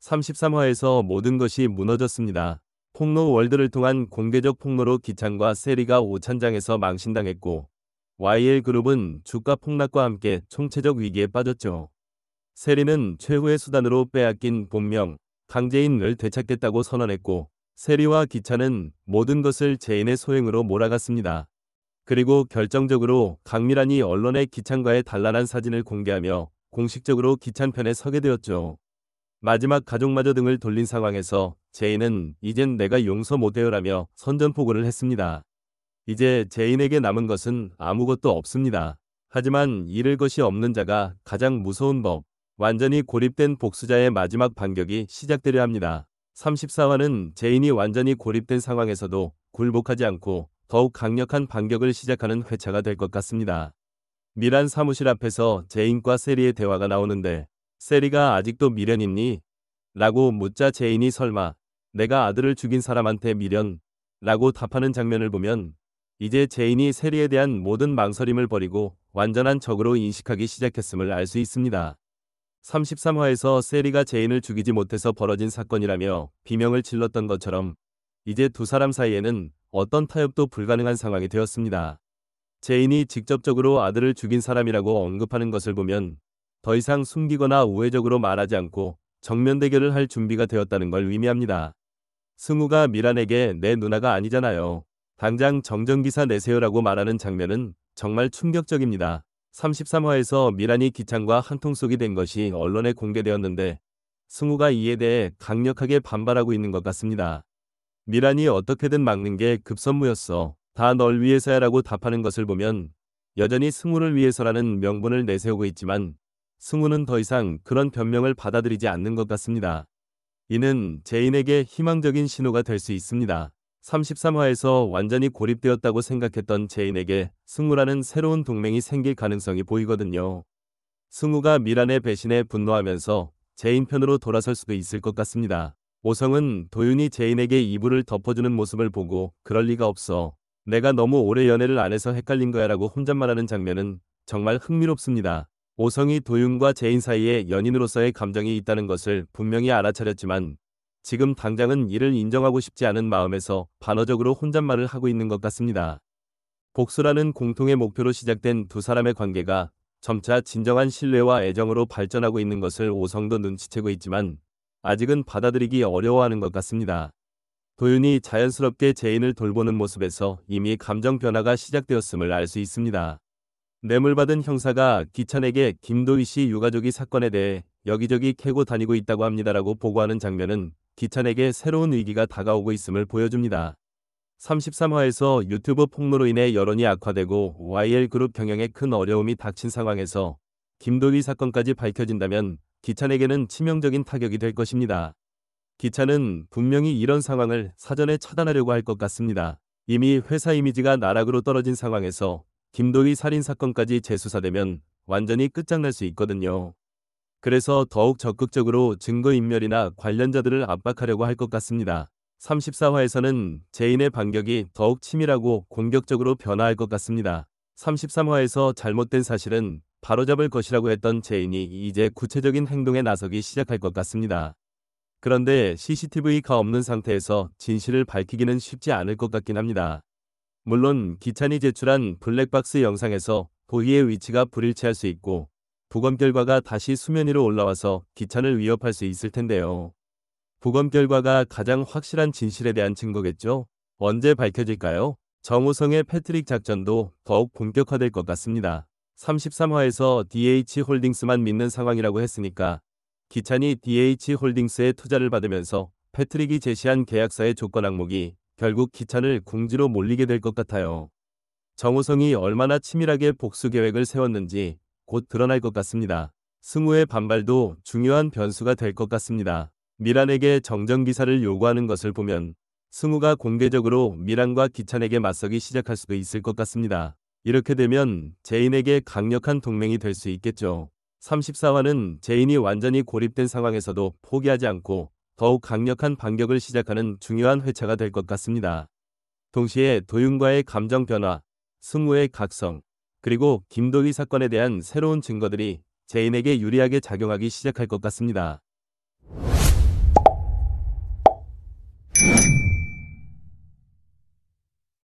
33화에서 모든 것이 무너졌습니다. 폭로 월드를 통한 공개적 폭로로 기찬과 세리가 오찬장에서 망신당했고 YL그룹은 주가 폭락과 함께 총체적 위기에 빠졌죠. 세리는 최후의 수단으로 빼앗긴 본명 강재인을 되찾겠다고 선언했고 세리와 기찬은 모든 것을 재인의 소행으로 몰아갔습니다. 그리고 결정적으로 강미란이 언론에 기찬과의 단란한 사진을 공개하며 공식적으로 기찬 편에 서게 되었죠. 마지막 가족마저 등을 돌린 상황에서 제인은 이젠 내가 용서 못해요라며 선전포고를 했습니다. 이제 제인에게 남은 것은 아무것도 없습니다. 하지만 잃을 것이 없는 자가 가장 무서운 법. 완전히 고립된 복수자의 마지막 반격이 시작되려 합니다. 34화는 제인이 완전히 고립된 상황에서도 굴복하지 않고 더욱 강력한 반격을 시작하는 회차가 될 것 같습니다. 미란 사무실 앞에서 제인과 세리의 대화가 나오는데 세리가 아직도 미련 있니? 라고 묻자 제인이 설마 내가 아들을 죽인 사람한테 미련? 라고 답하는 장면을 보면 이제 제인이 세리에 대한 모든 망설임을 버리고 완전한 적으로 인식하기 시작했음을 알 수 있습니다. 33화에서 세리가 제인을 죽이지 못해서 벌어진 사건이라며 비명을 질렀던 것처럼 이제 두 사람 사이에는 어떤 타협도 불가능한 상황이 되었습니다. 제인이 직접적으로 아들을 죽인 사람이라고 언급하는 것을 보면 더 이상 숨기거나 우회적으로 말하지 않고 정면 대결을 할 준비가 되었다는 걸 의미합니다. 승우가 미란에게 내 누나가 아니잖아요. 당장 정정기사 내세요라고 말하는 장면은 정말 충격적입니다. 33화에서 미란이 기찬과 한통속이 된 것이 언론에 공개되었는데 승우가 이에 대해 강력하게 반발하고 있는 것 같습니다. 미란이 어떻게든 막는 게 급선무였어. 다 널 위해서야 라고 답하는 것을 보면 여전히 승우를 위해서라는 명분을 내세우고 있지만 승우는 더 이상 그런 변명을 받아들이지 않는 것 같습니다. 이는 제인에게 희망적인 신호가 될 수 있습니다. 33화에서 완전히 고립되었다고 생각했던 제인에게 승우라는 새로운 동맹이 생길 가능성이 보이거든요. 승우가 미란의 배신에 분노하면서 제인 편으로 돌아설 수도 있을 것 같습니다. 오성은 도윤이 제인에게 이불을 덮어주는 모습을 보고 그럴 리가 없어. 내가 너무 오래 연애를 안 해서 헷갈린 거야 라고 혼잣말하는 장면은 정말 흥미롭습니다. 오성이 도윤과 제인 사이에 연인으로서의 감정이 있다는 것을 분명히 알아차렸지만 지금 당장은 이를 인정하고 싶지 않은 마음에서 반어적으로 혼잣말을 하고 있는 것 같습니다. 복수라는 공통의 목표로 시작된 두 사람의 관계가 점차 진정한 신뢰와 애정으로 발전하고 있는 것을 오성도 눈치채고 있지만 아직은 받아들이기 어려워하는 것 같습니다. 도윤이 자연스럽게 제인을 돌보는 모습에서 이미 감정 변화가 시작되었음을 알 수 있습니다. 뇌물받은 형사가 기찬에게 김도희 씨 유가족이 사건에 대해 여기저기 캐고 다니고 있다고 합니다라고 보고하는 장면은 기찬에게 새로운 위기가 다가오고 있음을 보여줍니다. 33화에서 유튜브 폭로로 인해 여론이 악화되고 YL그룹 경영에 큰 어려움이 닥친 상황에서 김도희 사건까지 밝혀진다면 기찬에게는 치명적인 타격이 될 것입니다. 기찬은 분명히 이런 상황을 사전에 차단하려고 할 것 같습니다. 이미 회사 이미지가 나락으로 떨어진 상황에서 김도희 살인사건까지 재수사되면 완전히 끝장날 수 있거든요. 그래서 더욱 적극적으로 증거인멸이나 관련자들을 압박하려고 할 것 같습니다. 34화에서는 제인의 반격이 더욱 치밀하고 공격적으로 변화할 것 같습니다. 33화에서 잘못된 사실은 바로잡을 것이라고 했던 제인이 이제 구체적인 행동에 나서기 시작할 것 같습니다. 그런데 CCTV가 없는 상태에서 진실을 밝히기는 쉽지 않을 것 같긴 합니다. 물론 기찬이 제출한 블랙박스 영상에서 도희의 위치가 불일치할 수 있고 부검 결과가 다시 수면 위로 올라와서 기찬을 위협할 수 있을 텐데요. 부검 결과가 가장 확실한 진실에 대한 증거겠죠? 언제 밝혀질까요? 정우성의 패트릭 작전도 더욱 본격화될 것 같습니다. 33화에서 DH홀딩스만 믿는 상황이라고 했으니까 기찬이 DH홀딩스에 투자를 받으면서 패트릭이 제시한 계약서의 조건 항목이 결국 기찬을 궁지로 몰리게 될 것 같아요. 정우성이 얼마나 치밀하게 복수 계획을 세웠는지 곧 드러날 것 같습니다. 승우의 반발도 중요한 변수가 될 것 같습니다. 미란에게 정정기사를 요구하는 것을 보면 승우가 공개적으로 미란과 기찬에게 맞서기 시작할 수도 있을 것 같습니다. 이렇게 되면 제인에게 강력한 동맹이 될 수 있겠죠. 34화는 제인이 완전히 고립된 상황에서도 포기하지 않고 더욱 강력한 반격을 시작하는 중요한 회차가 될 것 같습니다. 동시에 도윤과의 감정 변화, 승우의 각성, 그리고 김도희 사건에 대한 새로운 증거들이 제인에게 유리하게 작용하기 시작할 것 같습니다.